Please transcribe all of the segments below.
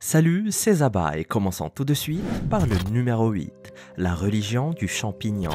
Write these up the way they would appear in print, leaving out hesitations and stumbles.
Salut, c'est Zaba et commençons tout de suite par le numéro 8, la religion du champignon.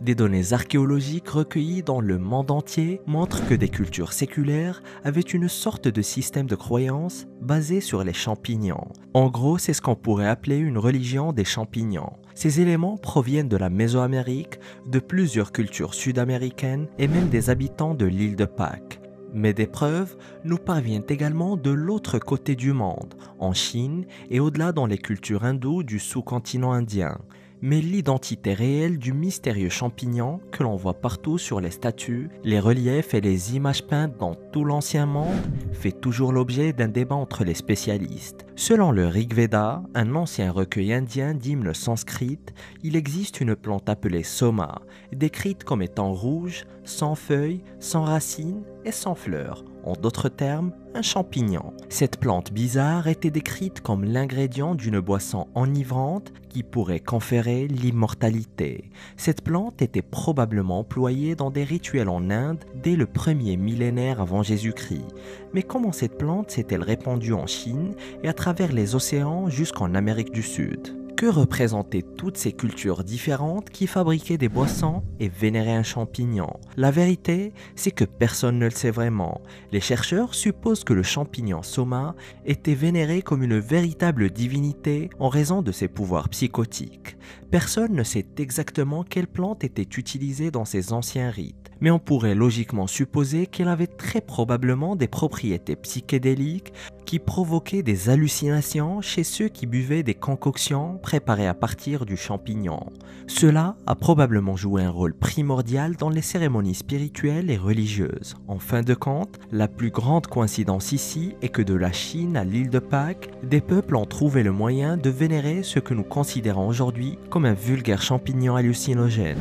Des données archéologiques recueillies dans le monde entier montrent que des cultures séculaires avaient une sorte de système de croyance basé sur les champignons. En gros, c'est ce qu'on pourrait appeler une religion des champignons. Ces éléments proviennent de la Mésoamérique, de plusieurs cultures sud-américaines et même des habitants de l'île de Pâques. Mais des preuves nous parviennent également de l'autre côté du monde, en Chine et au-delà dans les cultures hindoues du sous-continent indien. Mais l'identité réelle du mystérieux champignon que l'on voit partout sur les statues, les reliefs et les images peintes dans tout l'ancien monde fait toujours l'objet d'un débat entre les spécialistes. Selon le Rig Veda, un ancien recueil indien d'hymnes sanskrites, il existe une plante appelée soma, décrite comme étant rouge, sans feuilles, sans racines et sans fleurs. En d'autres termes, un champignon. Cette plante bizarre était décrite comme l'ingrédient d'une boisson enivrante qui pourrait conférer l'immortalité. Cette plante était probablement employée dans des rituels en Inde dès le premier millénaire avant Jésus-Christ. Mais comment cette plante s'est-elle répandue en Chine et à travers les océans jusqu'en Amérique du Sud ? Que représentaient toutes ces cultures différentes qui fabriquaient des boissons et vénéraient un champignon? La vérité, c'est que personne ne le sait vraiment. Les chercheurs supposent que le champignon soma était vénéré comme une véritable divinité en raison de ses pouvoirs psychotiques. Personne ne sait exactement quelle plante était utilisée dans ces anciens rites, mais on pourrait logiquement supposer qu'elle avait très probablement des propriétés psychédéliques qui provoquaient des hallucinations chez ceux qui buvaient des concoctions préparées à partir du champignon. Cela a probablement joué un rôle primordial dans les cérémonies spirituelles et religieuses. En fin de compte, la plus grande coïncidence ici est que de la Chine à l'île de Pâques, des peuples ont trouvé le moyen de vénérer ce que nous considérons aujourd'hui comme un vulgaire champignon hallucinogène.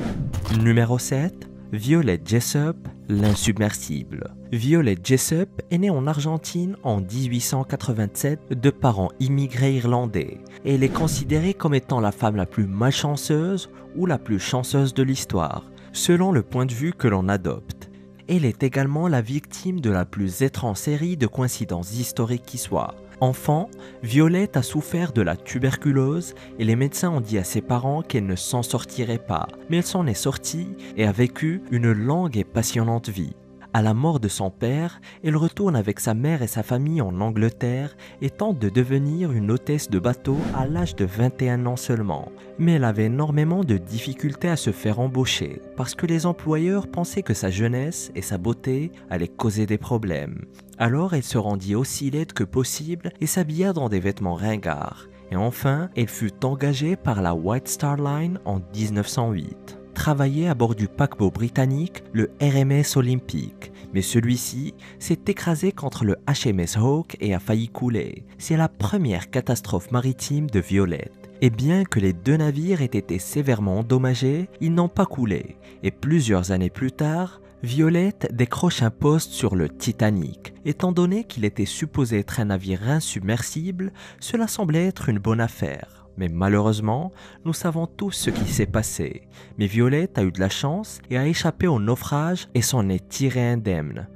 Numéro 7. Violet Jessup, l'insubmersible. Violet Jessup est née en Argentine en 1887 de parents immigrés irlandais et elle est considérée comme étant la femme la plus malchanceuse ou la plus chanceuse de l'histoire, selon le point de vue que l'on adopte. Elle est également la victime de la plus étrange série de coïncidences historiques qui soit. Enfant, Violette a souffert de la tuberculose et les médecins ont dit à ses parents qu'elle ne s'en sortirait pas, mais elle s'en est sortie et a vécu une longue et passionnante vie. À la mort de son père, elle retourne avec sa mère et sa famille en Angleterre et tente de devenir une hôtesse de bateau à l'âge de 21 ans seulement. Mais elle avait énormément de difficultés à se faire embaucher parce que les employeurs pensaient que sa jeunesse et sa beauté allaient causer des problèmes. Alors elle se rendit aussi laide que possible et s'habilla dans des vêtements ringards. Et enfin, elle fut engagée par la White Star Line en 1908. Travaillait à bord du paquebot britannique, le RMS Olympic, mais celui-ci s'est écrasé contre le HMS Hawke et a failli couler. C'est la première catastrophe maritime de Violette. Et bien que les deux navires aient été sévèrement endommagés, ils n'ont pas coulé. Et plusieurs années plus tard, Violette décroche un poste sur le Titanic. Étant donné qu'il était supposé être un navire insubmersible, cela semblait être une bonne affaire. Mais malheureusement, nous savons tous ce qui s'est passé. Mais Violette a eu de la chance et a échappé au naufrage et s'en est tirée indemne.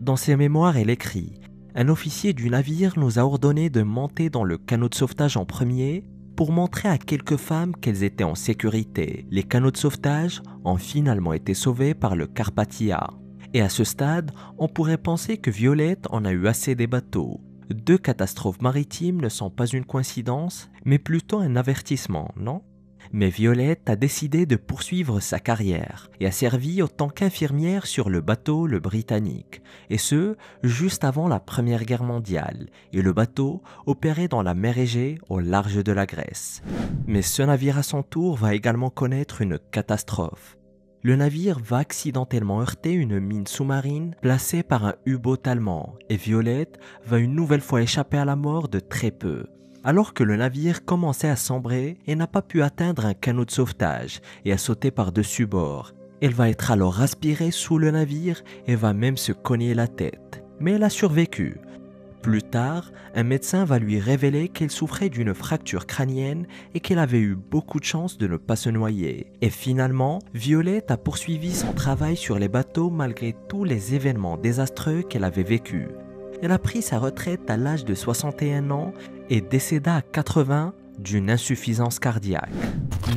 Dans ses mémoires, elle écrit « Un officier du navire nous a ordonné de monter dans le canot de sauvetage en premier pour montrer à quelques femmes qu'elles étaient en sécurité. Les canots de sauvetage ont finalement été sauvés par le Carpathia. Et à ce stade, on pourrait penser que Violette en a eu assez des bateaux. Deux catastrophes maritimes ne sont pas une coïncidence, mais plutôt un avertissement, non ? Mais Violette a décidé de poursuivre sa carrière et a servi en tant qu'infirmière sur le bateau le Britannique, et ce, juste avant la Première Guerre mondiale, et le bateau opérait dans la mer Égée au large de la Grèce. Mais ce navire à son tour va également connaître une catastrophe. Le navire va accidentellement heurter une mine sous-marine placée par un U-boat allemand et Violette va une nouvelle fois échapper à la mort de très peu. Alors que le navire commençait à sombrer et n'a pas pu atteindre un canot de sauvetage et a sauté par-dessus bord. Elle va être alors aspirée sous le navire et va même se cogner la tête. Mais elle a survécu. Plus tard, un médecin va lui révéler qu'elle souffrait d'une fracture crânienne et qu'elle avait eu beaucoup de chance de ne pas se noyer. Et finalement, Violette a poursuivi son travail sur les bateaux malgré tous les événements désastreux qu'elle avait vécus. Elle a pris sa retraite à l'âge de 61 ans et décéda à 80 d'une insuffisance cardiaque.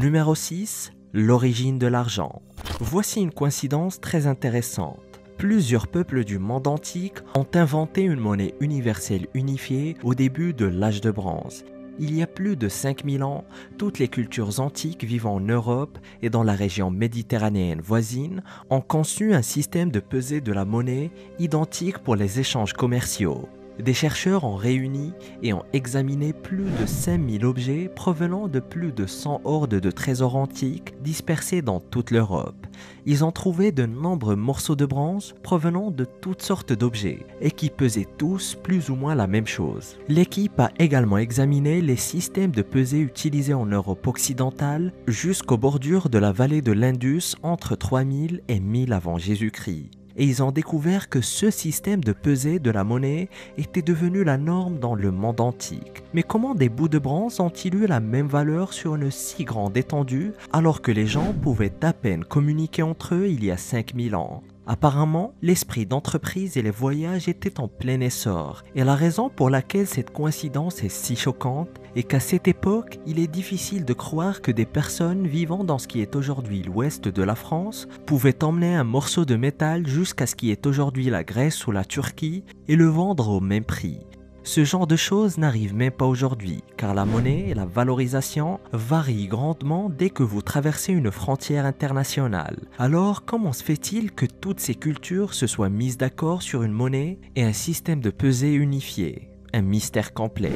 Numéro 6. L'origine de l'argent. Voici une coïncidence très intéressante. Plusieurs peuples du monde antique ont inventé une monnaie universelle unifiée au début de l'âge de bronze. Il y a plus de 5000 ans, toutes les cultures antiques vivant en Europe et dans la région méditerranéenne voisine ont conçu un système de pesée de la monnaie identique pour les échanges commerciaux. Des chercheurs ont réuni et ont examiné plus de 5000 objets provenant de plus de 100 hordes de trésors antiques dispersés dans toute l'Europe. Ils ont trouvé de nombreux morceaux de bronze provenant de toutes sortes d'objets et qui pesaient tous plus ou moins la même chose. L'équipe a également examiné les systèmes de pesée utilisés en Europe occidentale jusqu'aux bordures de la vallée de l'Indus entre 3000 et 1000 avant Jésus-Christ. Et ils ont découvert que ce système de pesée de la monnaie était devenu la norme dans le monde antique. Mais comment des bouts de bronze ont-ils eu la même valeur sur une si grande étendue alors que les gens pouvaient à peine communiquer entre eux il y a 5000 ans ? Apparemment, l'esprit d'entreprise et les voyages étaient en plein essor, et la raison pour laquelle cette coïncidence est si choquante est qu'à cette époque, il est difficile de croire que des personnes vivant dans ce qui est aujourd'hui l'ouest de la France pouvaient emmener un morceau de métal jusqu'à ce qui est aujourd'hui la Grèce ou la Turquie et le vendre au même prix. Ce genre de choses n'arrive même pas aujourd'hui, car la monnaie et la valorisation varient grandement dès que vous traversez une frontière internationale. Alors, comment se fait-il que toutes ces cultures se soient mises d'accord sur une monnaie et un système de pesée unifié ? Un mystère complet.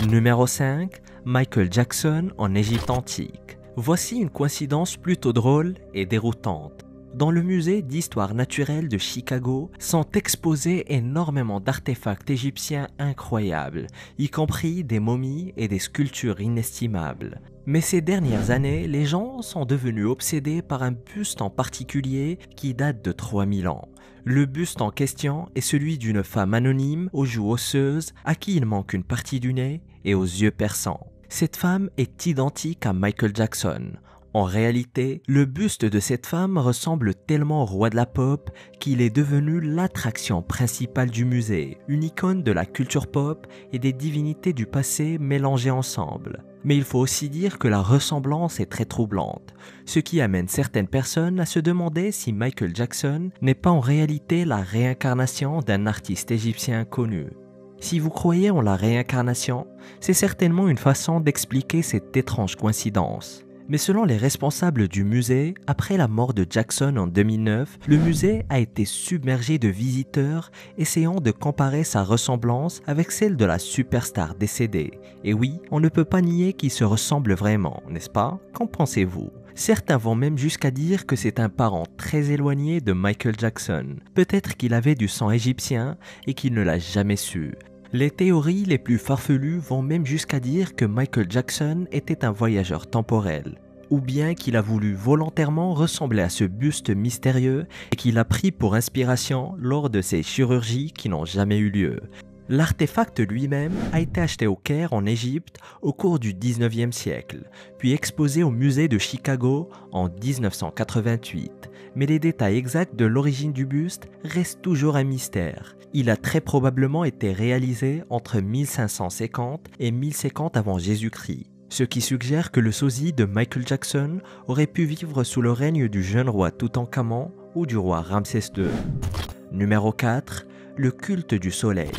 Numéro 5. Michael Jackson en Égypte antique. Voici une coïncidence plutôt drôle et déroutante. Dans le musée d'histoire naturelle de Chicago sont exposés énormément d'artefacts égyptiens incroyables, y compris des momies et des sculptures inestimables. Mais ces dernières années, les gens sont devenus obsédés par un buste en particulier qui date de 3000 ans. Le buste en question est celui d'une femme anonyme aux joues osseuses à qui il manque une partie du nez et aux yeux perçants. Cette femme est identique à Michael Jackson. En réalité, le buste de cette femme ressemble tellement au roi de la pop qu'il est devenu l'attraction principale du musée, une icône de la culture pop et des divinités du passé mélangées ensemble. Mais il faut aussi dire que la ressemblance est très troublante, ce qui amène certaines personnes à se demander si Michael Jackson n'est pas en réalité la réincarnation d'un artiste égyptien connu. Si vous croyez en la réincarnation, c'est certainement une façon d'expliquer cette étrange coïncidence. Mais selon les responsables du musée, après la mort de Jackson en 2009, le musée a été submergé de visiteurs essayant de comparer sa ressemblance avec celle de la superstar décédée. Et oui, on ne peut pas nier qu'ils se ressemblent vraiment, n'est-ce pas? Qu'en pensez-vous? Certains vont même jusqu'à dire que c'est un parent très éloigné de Michael Jackson. Peut-être qu'il avait du sang égyptien et qu'il ne l'a jamais su. Les théories les plus farfelues vont même jusqu'à dire que Michael Jackson était un voyageur temporel, ou bien qu'il a voulu volontairement ressembler à ce buste mystérieux et qu'il a pris pour inspiration lors de ces chirurgies qui n'ont jamais eu lieu. L'artefact lui-même a été acheté au Caire en Égypte au cours du 19e siècle, puis exposé au musée de Chicago en 1988. Mais les détails exacts de l'origine du buste restent toujours un mystère. Il a très probablement été réalisé entre 1550 et 1050 avant Jésus-Christ, ce qui suggère que le sosie de Michael Jackson aurait pu vivre sous le règne du jeune roi Toutankhamon ou du roi Ramsès II. Numéro 4. Le culte du soleil.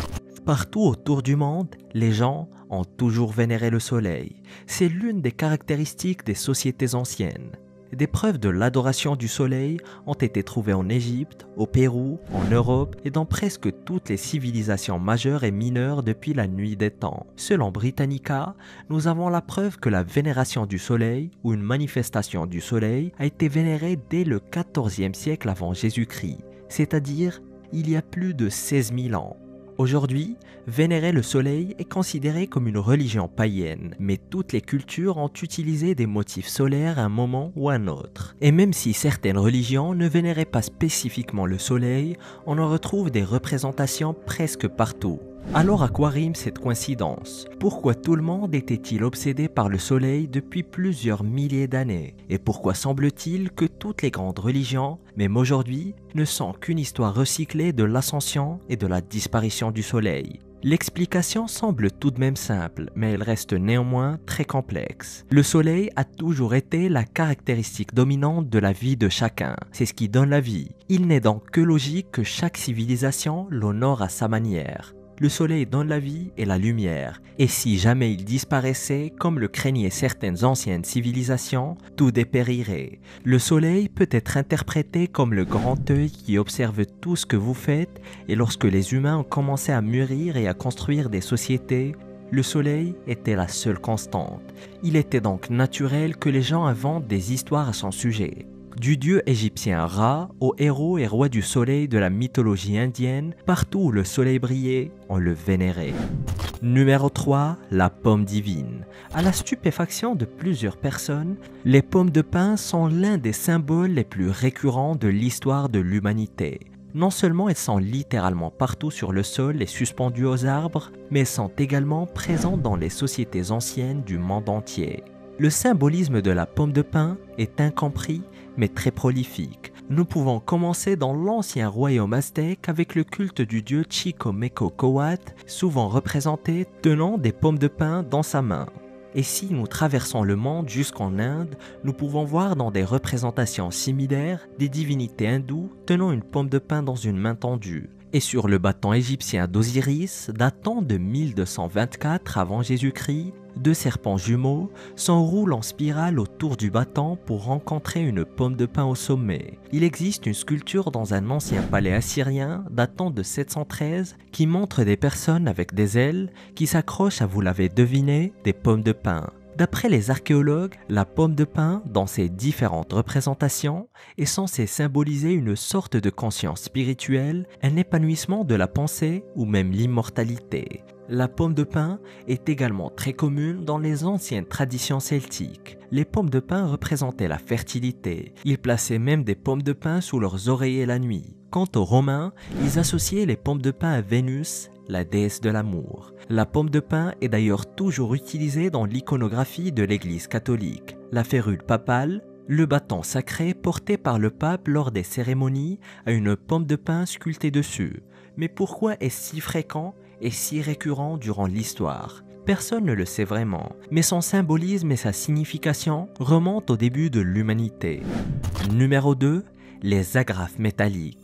Partout autour du monde, les gens ont toujours vénéré le soleil. C'est l'une des caractéristiques des sociétés anciennes. Des preuves de l'adoration du soleil ont été trouvées en Égypte, au Pérou, en Europe et dans presque toutes les civilisations majeures et mineures depuis la nuit des temps. Selon Britannica, nous avons la preuve que la vénération du soleil ou une manifestation du soleil a été vénérée dès le XIVe siècle avant Jésus-Christ, c'est-à-dire il y a plus de 16 000 ans. Aujourd'hui, vénérer le soleil est considéré comme une religion païenne, mais toutes les cultures ont utilisé des motifs solaires à un moment ou à un autre. Et même si certaines religions ne vénéraient pas spécifiquement le soleil, on en retrouve des représentations presque partout. Alors à quoi rime cette coïncidence? Pourquoi tout le monde était-il obsédé par le soleil depuis plusieurs milliers d'années? Et pourquoi semble-t-il que toutes les grandes religions, même aujourd'hui, ne sont qu'une histoire recyclée de l'ascension et de la disparition du soleil? L'explication semble tout de même simple, mais elle reste néanmoins très complexe. Le soleil a toujours été la caractéristique dominante de la vie de chacun. C'est ce qui donne la vie. Il n'est donc que logique que chaque civilisation l'honore à sa manière. Le soleil donne la vie et la lumière, et si jamais il disparaissait, comme le craignaient certaines anciennes civilisations, tout dépérirait. Le soleil peut être interprété comme le grand œil qui observe tout ce que vous faites, et lorsque les humains ont commencé à mûrir et à construire des sociétés, le soleil était la seule constante. Il était donc naturel que les gens inventent des histoires à son sujet. Du dieu égyptien Ra au héros et roi du soleil de la mythologie indienne, partout où le soleil brillait, on le vénérait. Numéro 3, la pomme divine. À la stupéfaction de plusieurs personnes, les pommes de pin sont l'un des symboles les plus récurrents de l'histoire de l'humanité. Non seulement elles sont littéralement partout sur le sol et suspendues aux arbres, mais elles sont également présentes dans les sociétés anciennes du monde entier. Le symbolisme de la pomme de pin est incompris mais très prolifique. Nous pouvons commencer dans l'ancien royaume aztèque avec le culte du dieu Chicomecocoatl, souvent représenté tenant des pommes de pin dans sa main. Et si nous traversons le monde jusqu'en Inde, nous pouvons voir dans des représentations similaires des divinités hindoues tenant une pomme de pin dans une main tendue. Et sur le bâton égyptien d'Osiris, datant de 1224 avant Jésus-Christ, deux serpents jumeaux s'enroulent en spirale autour du bâton pour rencontrer une pomme de pin au sommet. Il existe une sculpture dans un ancien palais assyrien datant de 713 qui montre des personnes avec des ailes qui s'accrochent à, vous l'avez deviné, des pommes de pin. D'après les archéologues, la pomme de pin, dans ses différentes représentations, est censée symboliser une sorte de conscience spirituelle, un épanouissement de la pensée ou même l'immortalité. La pomme de pin est également très commune dans les anciennes traditions celtiques. Les pommes de pin représentaient la fertilité. Ils plaçaient même des pommes de pin sous leurs oreillers la nuit. Quant aux Romains, ils associaient les pommes de pin à Vénus, la déesse de l'amour. La pomme de pin est d'ailleurs toujours utilisée dans l'iconographie de l'Église catholique. La férule papale, le bâton sacré porté par le pape lors des cérémonies, a une pomme de pin sculptée dessus. Mais pourquoi est-ce si fréquent et si récurrent durant l'histoire? Personne ne le sait vraiment, mais son symbolisme et sa signification remontent au début de l'humanité. Numéro 2, les agrafes métalliques.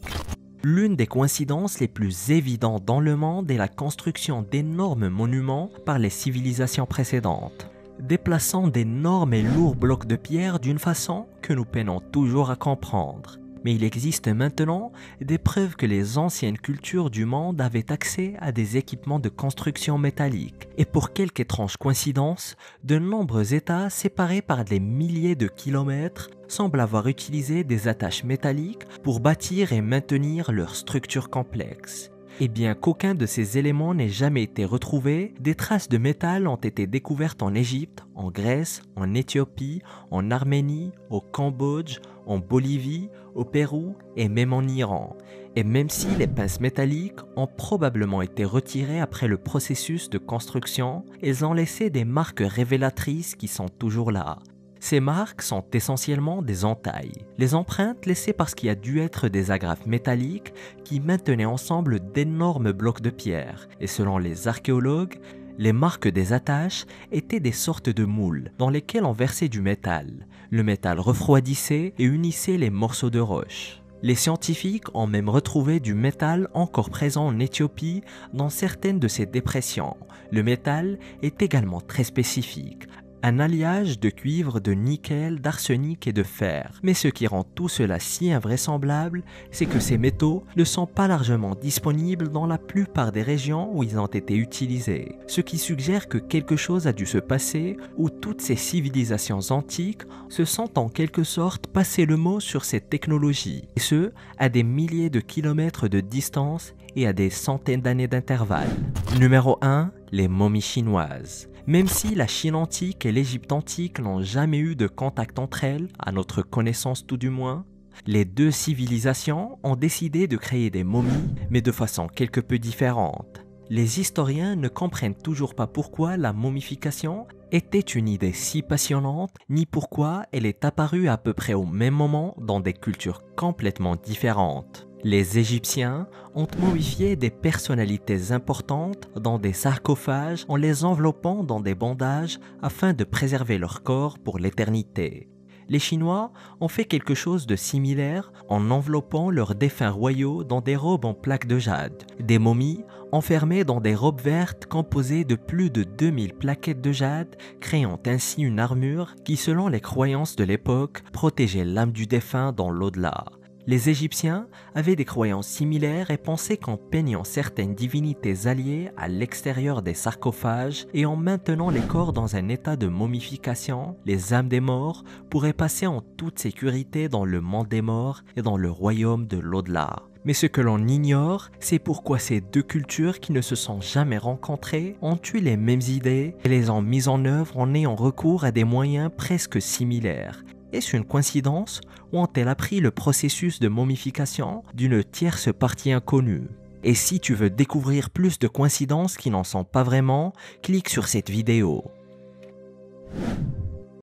L'une des coïncidences les plus évidentes dans le monde est la construction d'énormes monuments par les civilisations précédentes, déplaçant d'énormes et lourds blocs de pierre d'une façon que nous peinons toujours à comprendre. Mais il existe maintenant des preuves que les anciennes cultures du monde avaient accès à des équipements de construction métallique. Et pour quelque étrange coïncidence, de nombreux États séparés par des milliers de kilomètres semblent avoir utilisé des attaches métalliques pour bâtir et maintenir leurs structures complexes. Et bien qu'aucun de ces éléments n'ait jamais été retrouvé, des traces de métal ont été découvertes en Égypte, en Grèce, en Éthiopie, en Arménie, au Cambodge, en Bolivie, au Pérou et même en Iran. Et même si les pinces métalliques ont probablement été retirées après le processus de construction, elles ont laissé des marques révélatrices qui sont toujours là. Ces marques sont essentiellement des entailles, les empreintes laissées par ce qui a dû être des agrafes métalliques qui maintenaient ensemble d'énormes blocs de pierre. Et selon les archéologues, les marques des attaches étaient des sortes de moules dans lesquels on versait du métal. Le métal refroidissait et unissait les morceaux de roche. Les scientifiques ont même retrouvé du métal encore présent en Éthiopie dans certaines de ces dépressions. Le métal est également très spécifique. Un alliage de cuivre, de nickel, d'arsenic et de fer. Mais ce qui rend tout cela si invraisemblable, c'est que ces métaux ne sont pas largement disponibles dans la plupart des régions où ils ont été utilisés. Ce qui suggère que quelque chose a dû se passer où toutes ces civilisations antiques se sont en quelque sorte passé le mot sur ces technologies. Et ce, à des milliers de kilomètres de distance et à des centaines d'années d'intervalle. Numéro 1, les momies chinoises. Même si la Chine antique et l'Égypte antique n'ont jamais eu de contact entre elles, à notre connaissance tout du moins, les deux civilisations ont décidé de créer des momies, mais de façon quelque peu différente. Les historiens ne comprennent toujours pas pourquoi la momification était une idée si passionnante, ni pourquoi elle est apparue à peu près au même moment dans des cultures complètement différentes. Les Égyptiens ont momifié des personnalités importantes dans des sarcophages en les enveloppant dans des bandages afin de préserver leur corps pour l'éternité. Les Chinois ont fait quelque chose de similaire en enveloppant leurs défunts royaux dans des robes en plaques de jade. Des momies enfermées dans des robes vertes composées de plus de 2000 plaquettes de jade, créant ainsi une armure qui, selon les croyances de l'époque, protégeait l'âme du défunt dans l'au-delà. Les Égyptiens avaient des croyances similaires et pensaient qu'en peignant certaines divinités alliées à l'extérieur des sarcophages et en maintenant les corps dans un état de momification, les âmes des morts pourraient passer en toute sécurité dans le monde des morts et dans le royaume de l'au-delà. Mais ce que l'on ignore, c'est pourquoi ces deux cultures qui ne se sont jamais rencontrées ont eu les mêmes idées et les ont mises en œuvre en ayant recours à des moyens presque similaires. Est-ce une coïncidence ou ont-elles appris le processus de momification d'une tierce partie inconnue? Et si tu veux découvrir plus de coïncidences qui n'en sont pas vraiment, clique sur cette vidéo.